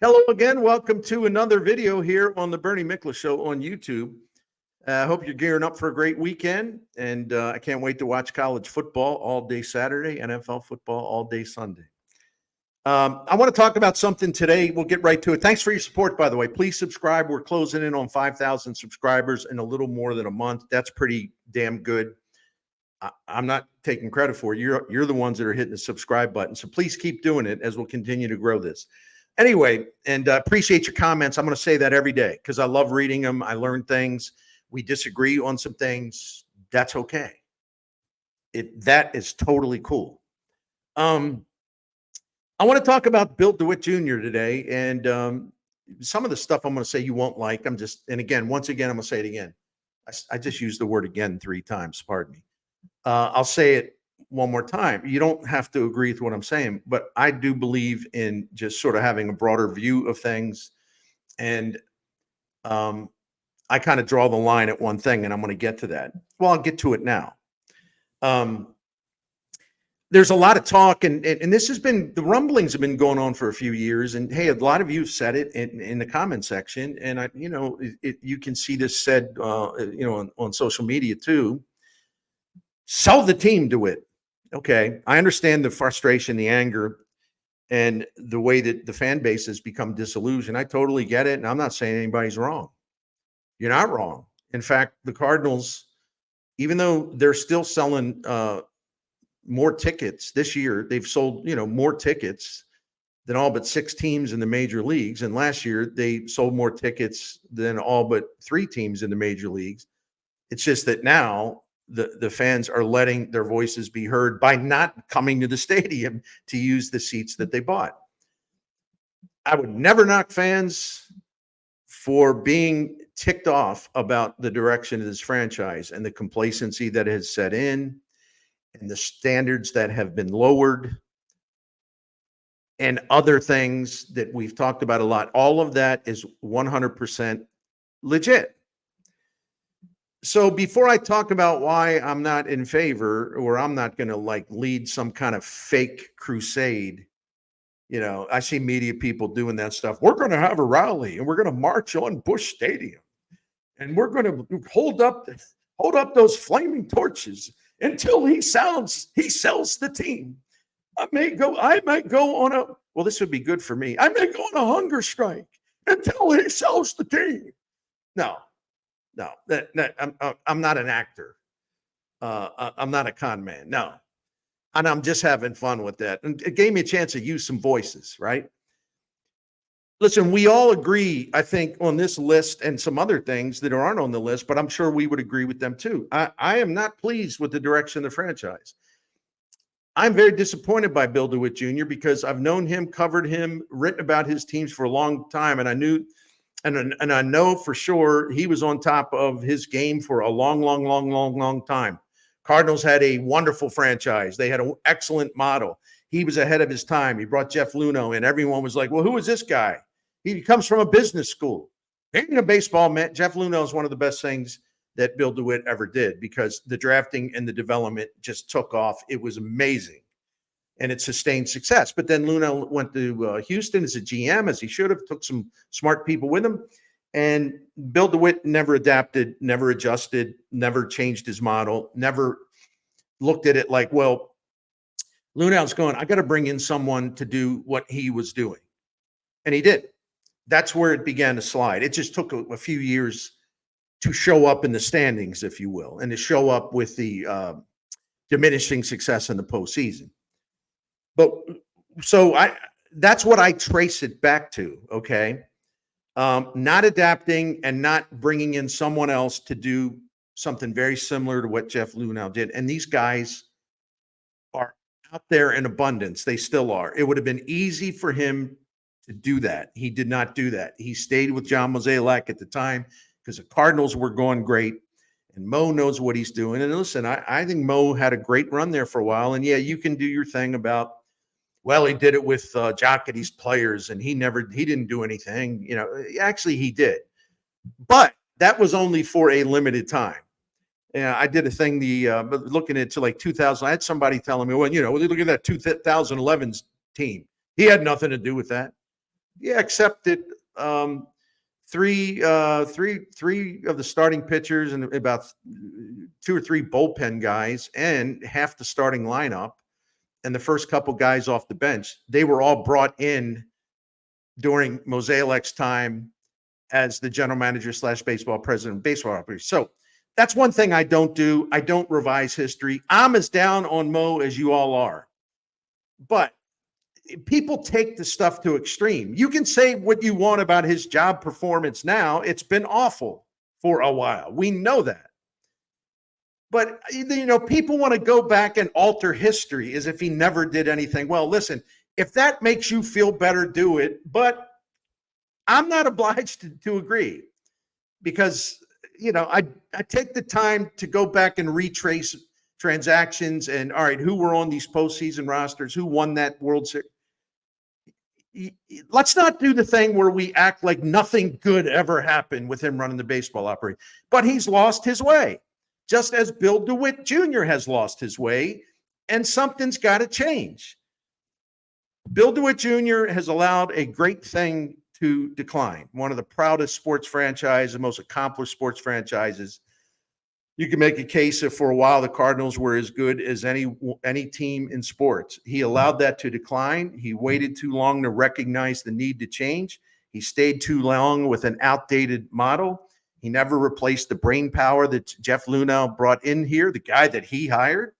Hello again. Welcome to another video here on the Miklasz Show on YouTube. I hope you're gearing up for a great weekend, and I can't wait to watch college football all day Saturday, NFL football all day Sunday. I want to talk about something today. We'll get right to it. Thanks for your support, by the way. Please subscribe. We're closing in on 5,000 subscribers in a little more than a month. That's pretty damn good. I'm not taking credit for it. You're the ones that are hitting the subscribe button. So please keep doing it as we'll continue to grow this. Anyway, and appreciate your comments. I'm going to say that every day because I love reading them. I learn things. We disagree on some things. That's okay. That is totally cool. I want to talk about Bill DeWitt Jr. today, and some of the stuff I'm going to say you won't like. Once again, I'm going to say it again. I just used the word again 3 times. Pardon me. I'll say it one more time. You don't have to agree with what I'm saying, but I do believe in just sort of having a broader view of things. And I kind of draw the line at one thing, and I'm going to get to that. Well, I'll get to it now. There's a lot of talk, and this has been, the rumblings have been going on for a few years. And hey, a lot of you have said it in the comment section. And you can see this said, on social media too. Sell the team, DeWitt. Okay, I understand the frustration, the anger, and the way that the fan base has become disillusioned. I totally get it, and I'm not saying anybody's wrong. You're not wrong. In fact, the Cardinals, even though they're still selling more tickets this year, they've sold more tickets than all but 6 teams in the major leagues. And last year, they sold more tickets than all but 3 teams in the major leagues. It's just that now the fans are letting their voices be heard by not coming to the stadium to use the seats that they bought. I would never knock fans for being ticked off about the direction of this franchise and the complacency that has set in and the standards that have been lowered and other things that we've talked about a lot. All of that is 100% legit. So before I talk about why I'm not in favor, or I'm not going to lead some kind of fake crusade, I see media people doing that stuff. We're going to have a rally and we're going to march on Busch Stadium and we're going to hold up those flaming torches until he sells the team. I might go on this would be good for me. I may go on a hunger strike until he sells the team. No, I'm not an actor. I'm not a con man. No. And I'm just having fun with that. And it gave me a chance to use some voices, right? Listen, we all agree, I think, on this list and some other things that aren't on the list, but I'm sure we would agree with them too. I am not pleased with the direction of the franchise. I'm very disappointed by Bill DeWitt Jr. because I've known him, covered him, written about his teams for a long time, and I knew and I know for sure he was on top of his game for a long time. Cardinals had a wonderful franchise. They had an excellent model. He was ahead of his time. He brought Jeff Luhnow in. Everyone was like, well, who is this guy? He comes from a business school. Being a baseball man, Jeff Luhnow is one of the best things that Bill DeWitt ever did because the drafting and the development just took off. It was amazing. And it sustained success. But then Luhnow went to Houston as a GM, as he should have, took some smart people with him. And Bill DeWitt never adapted, never adjusted, never changed his model, never looked at it like, well, Luhnow's going, I got to bring in someone to do what he was doing. And he did. That's where it began to slide. It just took a few years to show up in the standings, if you will, and to show up with the diminishing success in the postseason. But so that's what I trace it back to, okay? Not adapting and not bringing in someone else to do something very similar to what Jeff Luhnow did. And these guys are out there in abundance. They still are. It would have been easy for him to do that. He did not do that. He stayed with John Mozeliak at the time because the Cardinals were going great. And Mo knows what he's doing. And listen, I think Mo had a great run there for a while. And yeah, you can do your thing about, well, he did it with Jocketty's players and he didn't do anything. Actually he did. But that was only for a limited time. Yeah, I did a thing, looking into 2000. I had somebody telling me, well, look at that 2011's team. He had nothing to do with that. Yeah, except that three of the starting pitchers and about two or three bullpen guys and half the starting lineup and the first couple guys off the bench, they were all brought in during Mosaic's time as the general manager slash baseball president of baseball operations. So that's one thing I don't do. I don't revise history. I'm as down on Mo as you all are. But people take the stuff to extreme. You can say what you want about his job performance now. It's been awful for a while. We know that. But, people want to go back and alter history as if he never did anything. Well, listen, if that makes you feel better, do it. But I'm not obliged to agree because, I take the time to go back and retrace transactions and, all right, who were on these postseason rosters, who won that World Series. Let's not do the thing where we act like nothing good ever happened with him running the baseball operation. But he's lost his way, just as Bill DeWitt Jr. has lost his way, and something's got to change. Bill DeWitt Jr. has allowed a great thing to decline. One of the proudest sports franchises, the most accomplished sports franchises. You can make a case that for a while the Cardinals were as good as any team in sports. He allowed that to decline. He waited too long to recognize the need to change. He stayed too long with an outdated model. He never replaced the brain power that Jeff Luhnow brought in here, the guy that he hired.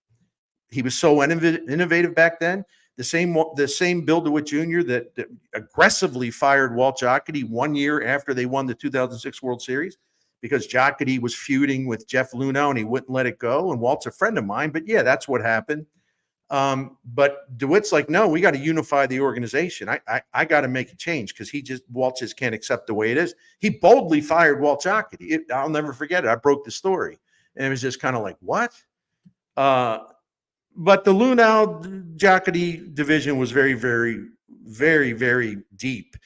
He was so innovative back then. The same Bill DeWitt Jr. that aggressively fired Walt Jocketty 1 year after they won the 2006 World Series because Jocketty was feuding with Jeff Luhnow and he wouldn't let it go. And Walt's a friend of mine, but yeah, that's what happened. But DeWitt's like, no, we got to unify the organization. I got to make a change because Walt just can't accept the way it is. He boldly fired Walt Jocketty. I'll never forget it. I broke the story. And it was just kind of like, what? But the Luhnow Jocketty division was very, very, very, very deep.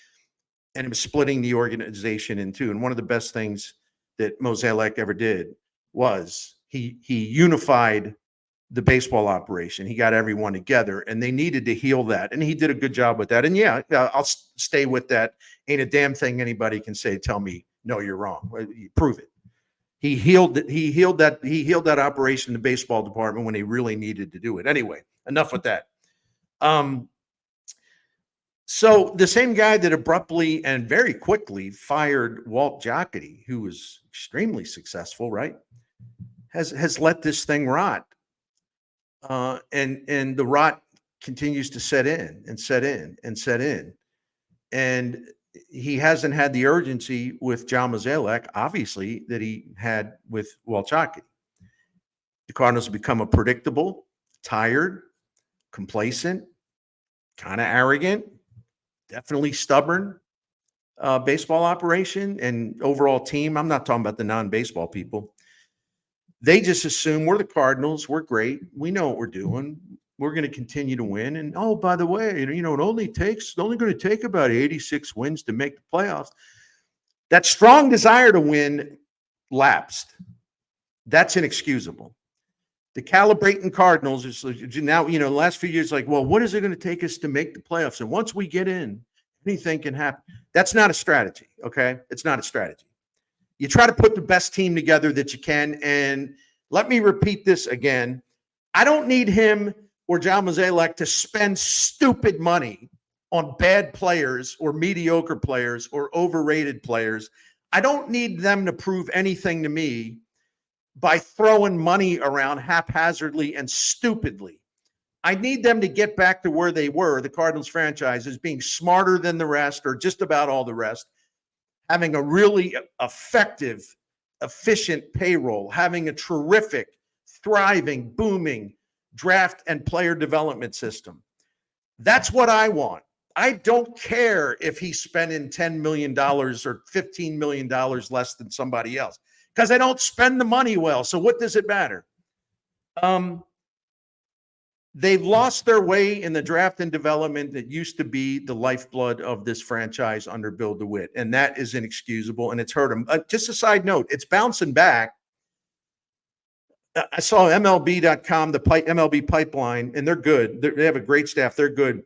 And it was splitting the organization in two. And one of the best things that Mosaic ever did was he unified the baseball operation. He got everyone together and they needed to heal that. And he did a good job with that. And yeah, I'll stay with that. Ain't a damn thing anybody can say, tell me, no, you're wrong. Prove it. He healed that operation in the baseball department when he really needed to do it. Anyway, enough with that. So the same guy that abruptly and very quickly fired Walt Jocketty, who was extremely successful, right, has let this thing rot. And the rot continues to set in and set in and set in. And he hasn't had the urgency with John Mozeliak, obviously, that he had with Walt Jocketty. The Cardinals have become a predictable, tired, complacent, kind of arrogant, definitely stubborn baseball operation and overall team. I'm not talking about the non-baseball people. They just assume we're the Cardinals. We're great. We know what we're doing. We're going to continue to win. And, oh, by the way, it only going to take about 86 wins to make the playoffs. That strong desire to win lapsed. That's inexcusable. The calibrating Cardinals is now, the last few years, like, well, what is it going to take us to make the playoffs? And once we get in, anything can happen. That's not a strategy, okay? It's not a strategy. You try to put the best team together that you can. And let me repeat this again. I don't need him or John Mozeliak to spend stupid money on bad players or mediocre players or overrated players. I don't need them to prove anything to me by throwing money around haphazardly and stupidly. I need them to get back to where they were, the Cardinals franchise, as being smarter than the rest or just about all the rest, having a really effective, efficient payroll, having a terrific, thriving, booming draft and player development system. That's what I want. I don't care if he's spending $10 million or $15 million less than somebody else because I don't spend the money well. So what does it matter? They've lost their way in the draft and development that used to be the lifeblood of this franchise under Bill DeWitt, and that is inexcusable, and it's hurt them. Just a side note, it's bouncing back. I saw MLB.com, the MLB pipeline, and they're good. They have a great staff. They're good.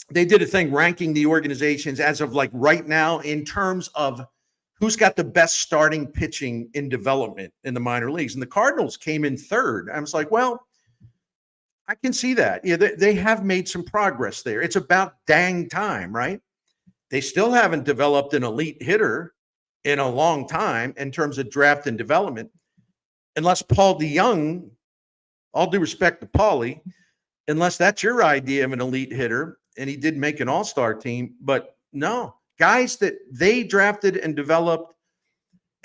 they did a thing ranking the organizations as of like right now in terms of who's got the best starting pitching in development in the minor leagues. And the Cardinals came in third. I was like, well, I can see that. Yeah, they have made some progress there. It's about dang time, right? They still haven't developed an elite hitter in a long time in terms of draft and development, unless Paul DeYoung, all due respect to Paulie, unless that's your idea of an elite hitter, and he did make an all-star team, but no, guys that they drafted and developed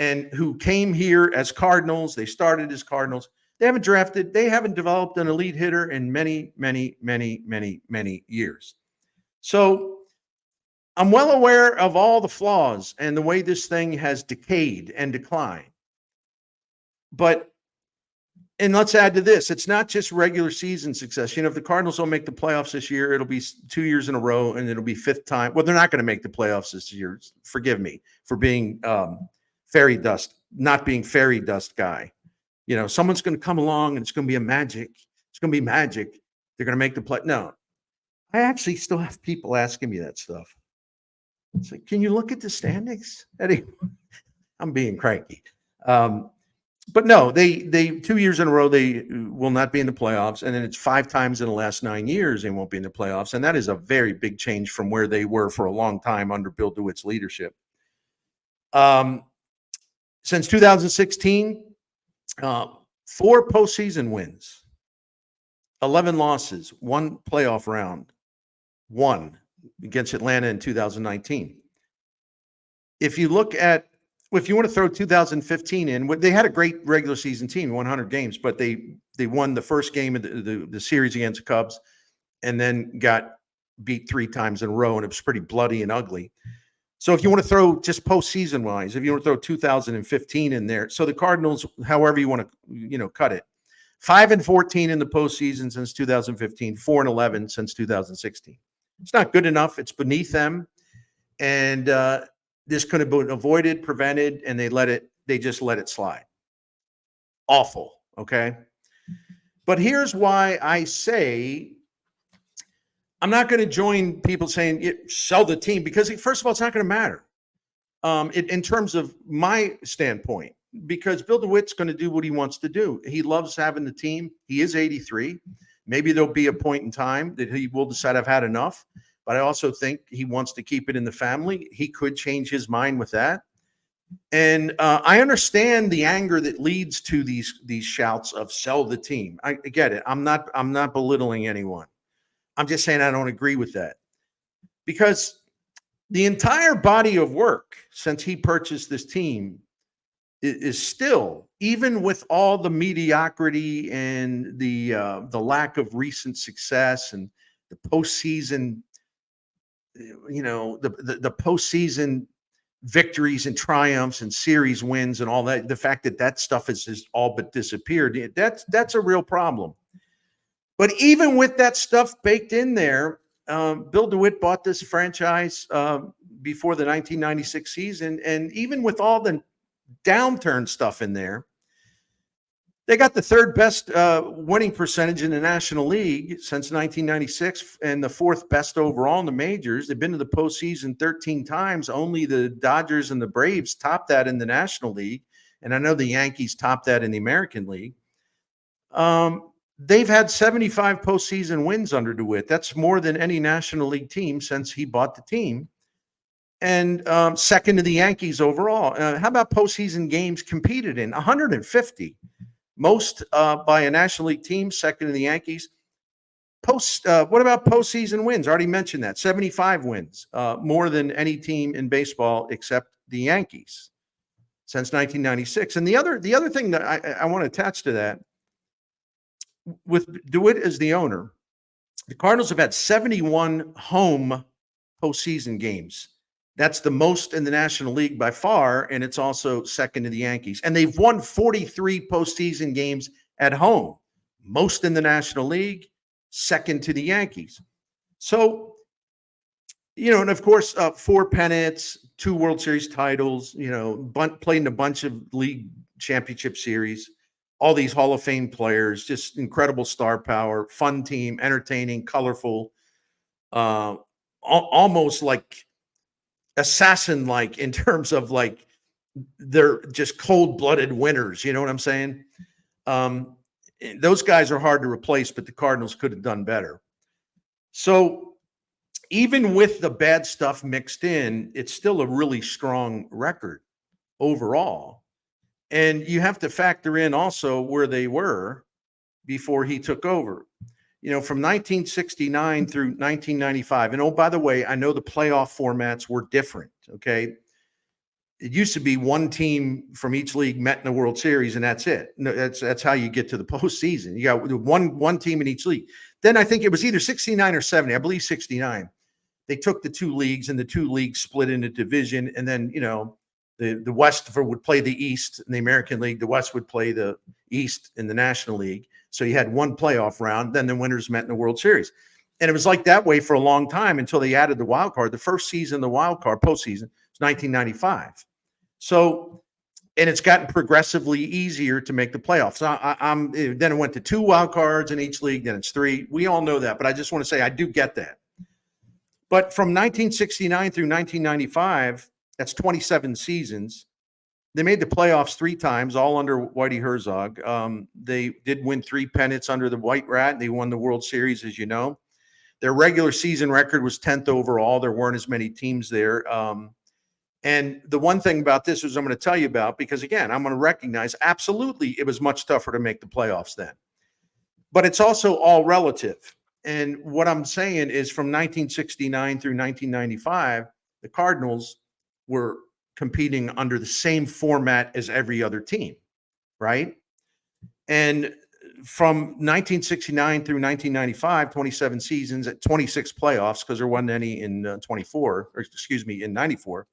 and who came here as Cardinals, they started as Cardinals, they haven't developed an elite hitter in many, many, many, many, many years. So I'm well aware of all the flaws and the way this thing has decayed and declined. And let's add to this, it's not just regular season success. If the Cardinals don't make the playoffs this year, it'll be 2 years in a row and it'll be fifth time. Well, they're not going to make the playoffs this year. Forgive me for being fairy dust, not being fairy dust guy. Someone's going to come along and it's going to be magic. It's going to be magic. They're going to make the play. No, I actually still have people asking me that stuff. It's like, can you look at the standings? Eddie, I'm being cranky. But no, they 2 years in a row, they will not be in the playoffs. And then it's 5 times in the last 9 years, they won't be in the playoffs. And that is a very big change from where they were for a long time under Bill DeWitt's leadership. Since 2016, 4 postseason wins, 11 losses, 1 playoff round, 1 against Atlanta in 2019. If you want to throw 2015 in, they had a great regular season team, 100 games, but they won the first game of the series against the Cubs and then got beat 3 times in a row, and it was pretty bloody and ugly. So if you want to throw just postseason wise, if you want to throw 2015 in there, so the Cardinals, however you want to, cut it, 5-14 in the postseason since 2015, 4-11 since 2016. It's not good enough. It's beneath them. And this could have been avoided, prevented, and they just let it slide. Awful. Okay. But here's why I say I'm not going to join people saying sell the team, because first of all, it's not going to matter in terms of my standpoint, because Bill DeWitt's going to do what he wants to do. He loves having the team. He is 83. Maybe there'll be a point in time that he will decide I've had enough. But I also think he wants to keep it in the family. He could change his mind with that. And I understand the anger that leads to these shouts of sell the team. I get it. I'm not belittling anyone. I'm just saying I don't agree with that, because the entire body of work since he purchased this team is still, even with all the mediocrity and the lack of recent success and the postseason, the postseason victories and triumphs and series wins and all that, the fact that stuff has just all but disappeared, that's a real problem. But even with that stuff baked in there, Bill DeWitt bought this franchise before the 1996 season. And even with all the downturn stuff in there, they got the 3rd best winning percentage in the National League since 1996 and the 4th best overall in the majors. They've been to the postseason 13 times. Only the Dodgers and the Braves topped that in the National League. And I know the Yankees topped that in the American League. They've had 75 postseason wins under DeWitt. That's more than any National League team since he bought the team. And second to the Yankees overall. How about postseason games competed in? 150. Most by a National League team, second to the Yankees. What about postseason wins? Already mentioned that. 75 wins, more than any team in baseball except the Yankees since 1996. And the other thing that I want to attach to that, with DeWitt as the owner, the Cardinals have had 71 home postseason games. That's the most in the National League by far, and it's also second to the Yankees. And they've won 43 postseason games at home, most in the National League, second to the Yankees. So, and of course, 4 pennants, 2 World Series titles, played in a bunch of league championship series, all these Hall of Fame players, just incredible star power, fun team, entertaining, colorful. almost like assassin-like in terms of like they're just cold-blooded winners. You know what I'm saying? Um, those guys are hard to replace, but the Cardinals could have done better. So even with the bad stuff mixed in, it's still a really strong record overall. And you have to factor in also where they were before he took over. From 1969 through 1995. And oh, by the way, I know the playoff formats were different. Okay. It used to be one team from each league met in the World Series, and that's it. No, that's how you get to the postseason. You got one team in each league. Then I think it was either 69 or 70. I believe 69. They took the two leagues, and the two leagues split into division. And then, the West would play the East in the American League. The West would play the East in the National League. So you had one playoff round. Then the winners met in the World Series. And it was like that way for a long time until they added the wild card. The first season, the wild card postseason, was 1995. So, and it's gotten progressively easier to make the playoffs. Then it went to 2 wild cards in each league. Then it's 3. We all know that, but I just want to say I do get that. But from 1969 through 1995, that's 27 seasons. They made the playoffs 3 times, all under Whitey Herzog. They did win 3 pennants under the White Rat. They won the World Series, as you know. Their regular season record was 10th overall. There weren't as many teams there. And the one thing about this is I'm going to tell you about, because again, I'm going to recognize absolutely it was much tougher to make the playoffs then. But it's also all relative. And what I'm saying is from 1969 through 1995, the Cardinals were competing under the same format as every other team, right? And from 1969 through 1995, 27 seasons at 26 playoffs, because there wasn't any in in 94.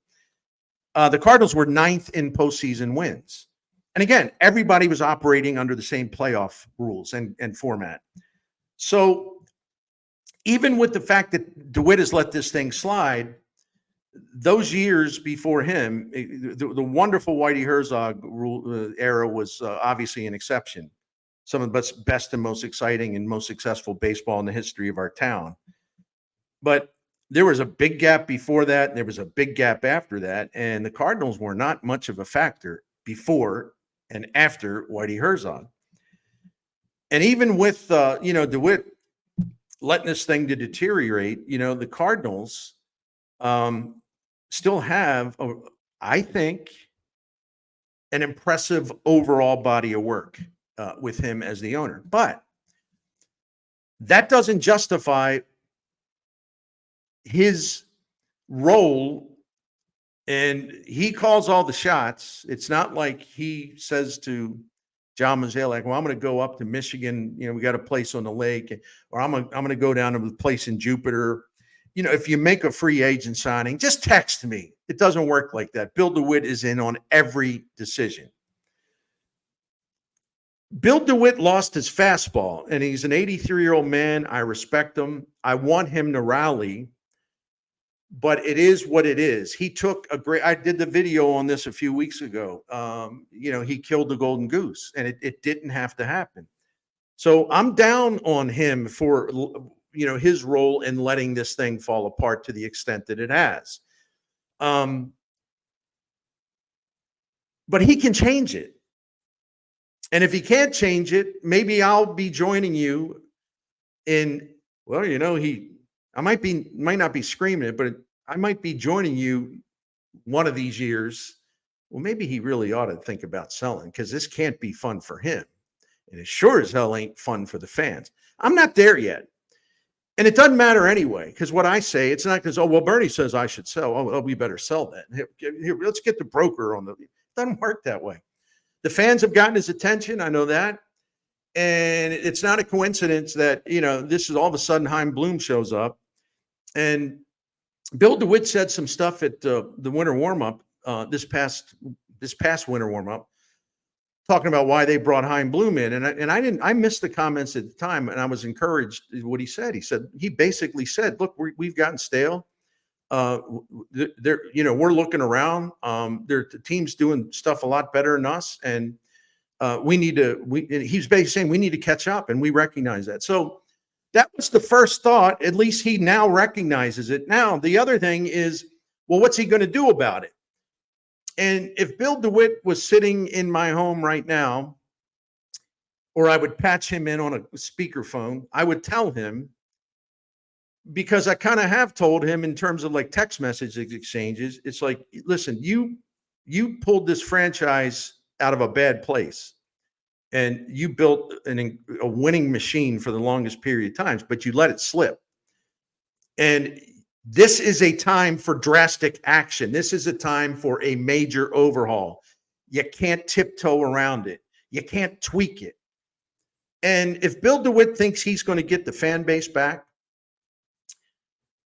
The Cardinals were 9th in postseason wins. And again, everybody was operating under the same playoff rules and format. So even with the fact that DeWitt has let this thing slide, those years before him, the wonderful Whitey Herzog era was obviously an exception. Some of the best and most exciting and most successful baseball in the history of our town. But there was a big gap before that, and there was a big gap after that, and the Cardinals were not much of a factor before and after Whitey Herzog. And even with DeWitt letting this thing to deteriorate, the Cardinals still have, I think, an impressive overall body of work with him as the owner. But that doesn't justify his role, and he calls all the shots. It's not like he says to John Mozeliak, well, I'm going to go up to Michigan. We got a place on the lake, or I'm going to go down to the place in Jupiter. If you make a free agent signing, just text me. It doesn't work like that. Bill DeWitt is in on every decision. Bill DeWitt lost his fastball, and he's an 83-year-old man. I respect him. I want him to rally, but it is what it is. He took I did the video on this a few weeks ago. He killed the golden goose, and it didn't have to happen. So I'm down on him for, his role in letting this thing fall apart to the extent that it has. But he can change it. And if he can't change it, maybe I'll be joining you in, I might not be screaming it, but I might be joining you one of these years. Well, maybe he really ought to think about selling, because this can't be fun for him. And it sure as hell ain't fun for the fans. I'm not there yet. And it doesn't matter anyway, because what I say, it's not because, Bernie says I should sell. Oh, we better sell that. Here, let's get the broker on it doesn't work that way. The fans have gotten his attention. I know that. And it's not a coincidence that, this is all of a sudden Chaim Bloom shows up. And Bill DeWitt said some stuff at the winter warm-up, this past winter warm-up, talking about why they brought Chaim Bloom in. I missed the comments at the time, and I was encouraged what he said. He basically said, look, we've gotten stale. We're looking around. The team's doing stuff a lot better than us, and he's basically saying we need to catch up, and we recognize that. So That was the first thought. At least he now recognizes it. Now, the other thing is, well, what's he going to do about it? And if Bill DeWitt was sitting in my home right now, or I would patch him in on a speakerphone, I would tell him, because I kind of have told him in terms of like text message exchanges, it's like, listen, you pulled this franchise out of a bad place and you built a winning machine for the longest period of times, but you let it slip. And this is a time for drastic action. This is a time for a major overhaul. You can't tiptoe around it. You can't tweak it. And if Bill DeWitt thinks he's going to get the fan base back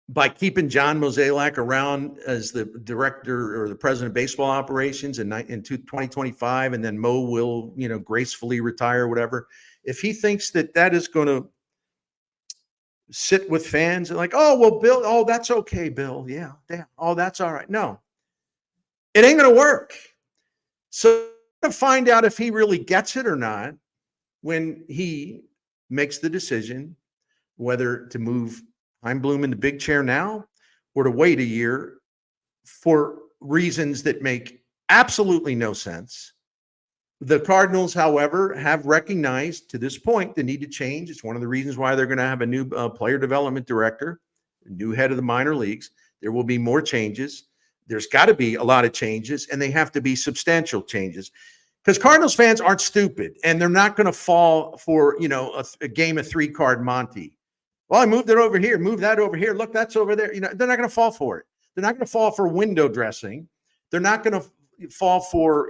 by keeping John Mozeliak around as the director or the president of baseball operations in 2025, and then Mo will, gracefully retire, whatever. If he thinks that is going to sit with fans and like, oh, well, Bill, oh, that's okay, Bill. Yeah, damn. Oh, that's all right. No, it ain't going to work. So to find out if he really gets it or not when he makes the decision whether to move Heimblum in the big chair now or to wait a year for reasons that make absolutely no sense. The Cardinals, however, have recognized to this point the need to change. It's one of the reasons why they're going to have a new player development director, a new head of the minor leagues. There will be more changes. There's got to be a lot of changes, and they have to be substantial changes. Because Cardinals fans aren't stupid, and they're not going to fall for, a game of 3-card Monty. Well, I moved it over here, move that over here. Look, that's over there. They're not going to fall for it. They're not going to fall for window dressing. They're not going to fall for,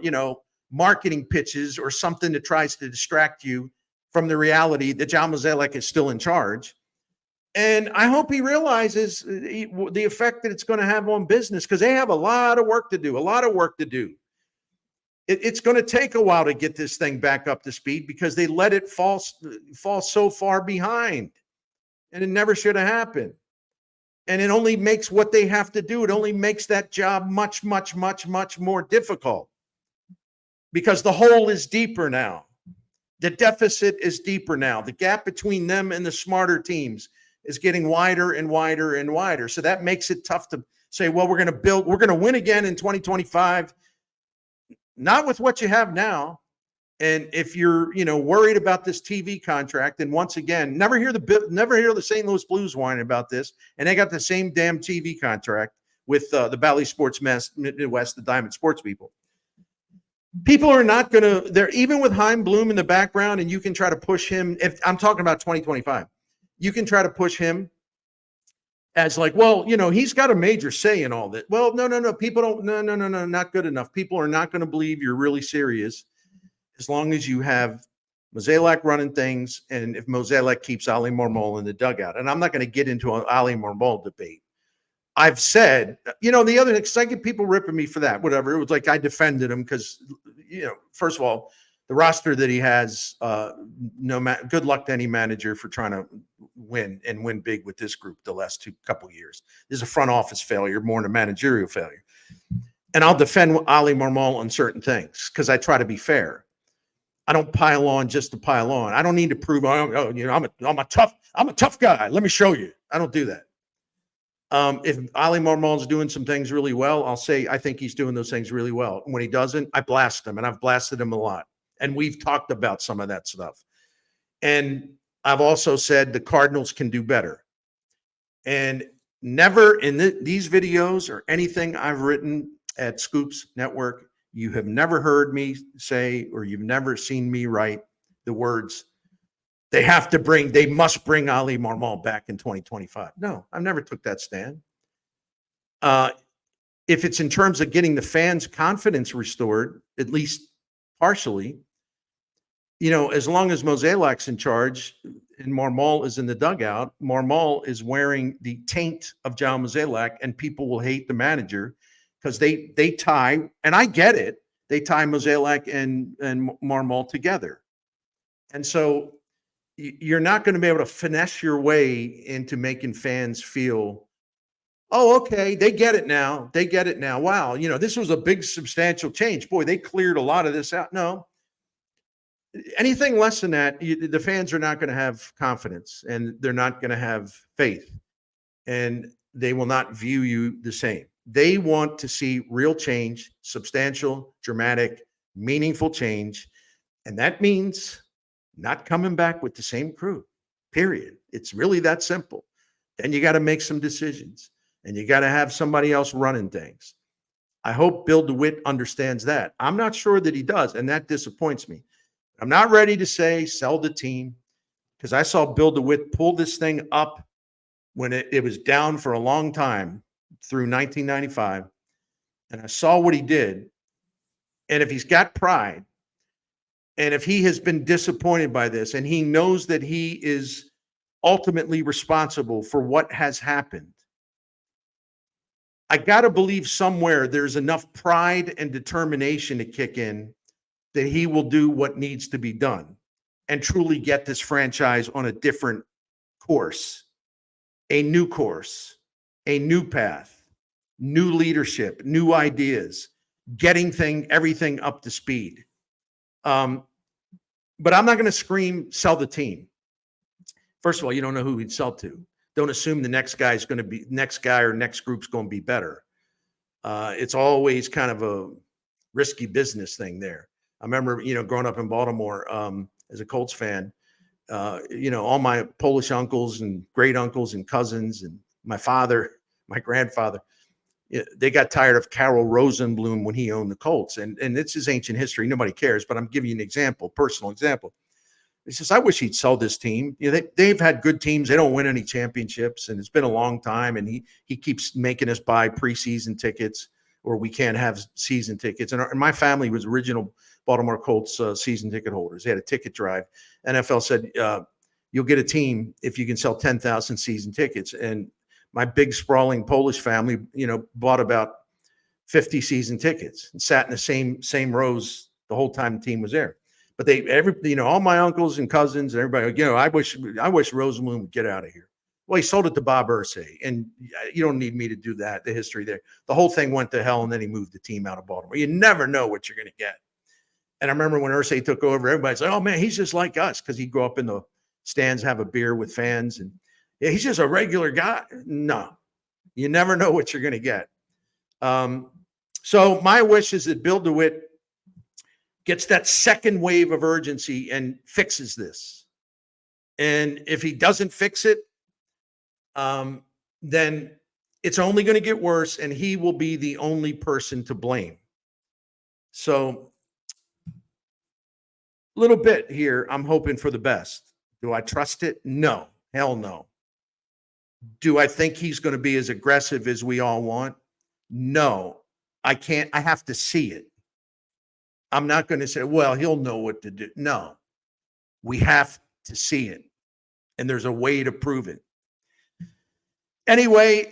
marketing pitches or something that tries to distract you from the reality that John Mozeliak is still in charge. And I hope he realizes the effect that it's going to have on business, because they have a lot of work to do. It's going to take a while to get this thing back up to speed because they let it fall so far behind. And it never should have happened. And it only makes what they have to do. It only makes that job much, much, much, much more difficult because the hole is deeper now. The deficit is deeper now. The gap between them and the smarter teams is getting wider and wider and wider. So that makes it tough to say, well, we're going to win again in 2025. Not with what you have now. And if you're, worried about this TV contract, then once again, never hear the St. Louis Blues whine about this. And they got the same damn TV contract with the Bally Sports Midwest, the Diamond Sports people. People are not going to, they're even with Heimblum in the background, and you can try to push him. If I'm talking about 2025, you can try to push him as like, well, he's got a major say in all that. Well, no. People don't, no, not good enough. People are not going to believe you're really serious as long as you have Mozeliak running things, and if Mozeliak keeps Ali Marmol in the dugout. And I'm not going to get into an Ali Marmol debate. I've said, the other thing, because I get people ripping me for that, whatever. It was like I defended him because, first of all, the roster that he has, good luck to any manager for trying to win and win big with this group the last couple years. This is a front office failure more than a managerial failure. And I'll defend Ali Marmol on certain things because I try to be fair. I don't pile on just to pile on. I don't need to prove, I'm a tough guy. Let me show you. I don't do that. If Ali Marmol's doing some things really well, I'll say I think he's doing those things really well. When he doesn't, I blast him, and I've blasted him a lot. And we've talked about some of that stuff. And I've also said the Cardinals can do better. And never in these videos or anything I've written at Scoops Network, you have never heard me say, or you've never seen me write the words, they must bring Ali Marmol back in 2025. No, I've never took that stand. If it's in terms of getting the fans' confidence restored, at least partially, as long as Mozeliak's in charge and Marmol is in the dugout, Marmol is wearing the taint of John Mozeliak, and people will hate the manager because they tie, and I get it, they tie Mozeliak and Marmol together. And so you're not going to be able to finesse your way into making fans feel, oh, okay, they get it now. Wow, this was a big substantial change. Boy, they cleared a lot of this out. No. anything less than that, the fans are not going to have confidence, and they're not going to have faith, and they will not view you the same. They want to see real change, substantial, dramatic, meaningful change. And that means not coming back with the same crew, period. It's really that simple. Then you got to make some decisions, and you got to have somebody else running things. I hope Bill DeWitt understands that. I'm not sure that he does, and that disappoints me. I'm not ready to say sell the team, because I saw Bill DeWitt pull this thing up when it was down for a long time through 1995. And I saw what he did. And if he's got pride, and if he has been disappointed by this, and he knows that he is ultimately responsible for what has happened, I got to believe somewhere there's enough pride and determination to kick in that he will do what needs to be done and truly get this franchise on a different course, a new course, a new path, new leadership, new ideas, getting everything up to speed. But I'm not going to scream, sell the team. First of all, you don't know who he'd sell to. Don't assume the next guy or next group's going to be better. It's always kind of a risky business thing there. I remember, growing up in Baltimore as a Colts fan, all my Polish uncles and great uncles and cousins and my father, my grandfather, they got tired of Carroll Rosenblum when he owned the Colts. And it's his ancient history. Nobody cares, but I'm giving you an example, personal example. He says, I wish he'd sell this team. They've had good teams. They don't win any championships, and it's been a long time. And he keeps making us buy preseason tickets, or we can't have season tickets. And my family was original Baltimore Colts season ticket holders. They had a ticket drive. NFL said, you'll get a team if you can sell 10,000 season tickets. And my big sprawling Polish family, bought about 50 season tickets and sat in the same rows the whole time the team was there. But all my uncles and cousins and everybody, I wish Rosenblum would get out of here. Well, he sold it to Bob Irsay, and you don't need me to do that. The history there, the whole thing went to hell, and then he moved the team out of Baltimore. You never know what you're going to get. And I remember when Irsay took over, everybody's like, "Oh man, he's just like us," because he'd go up in the stands, have a beer with fans, and yeah, he's just a regular guy. No, you never know what you're going to get. So my wish is that Bill DeWitt gets that second wave of urgency and fixes this. And if he doesn't fix it, then it's only going to get worse, and he will be the only person to blame. So a little bit here, I'm hoping for the best. Do I trust it? No. Hell no. Do I think he's going to be as aggressive as we all want? No. I can't. I have to see it. I'm not going to say, well, he'll know what to do. No. We have to see it. And there's a way to prove it. Anyway,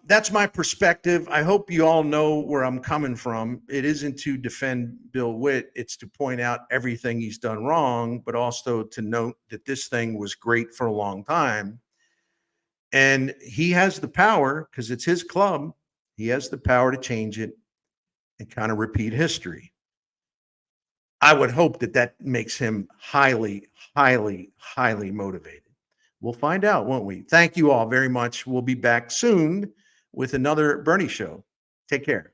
that's my perspective. I hope you all know where I'm coming from. It isn't to defend Bill Witt. It's to point out everything he's done wrong, but also to note that this thing was great for a long time. And he has the power, because it's his club. He has the power to change it and kind of repeat history. I would hope that makes him highly, highly, highly motivated. We'll find out, won't we? Thank you all very much. We'll be back soon with another Bernie Show. Take care.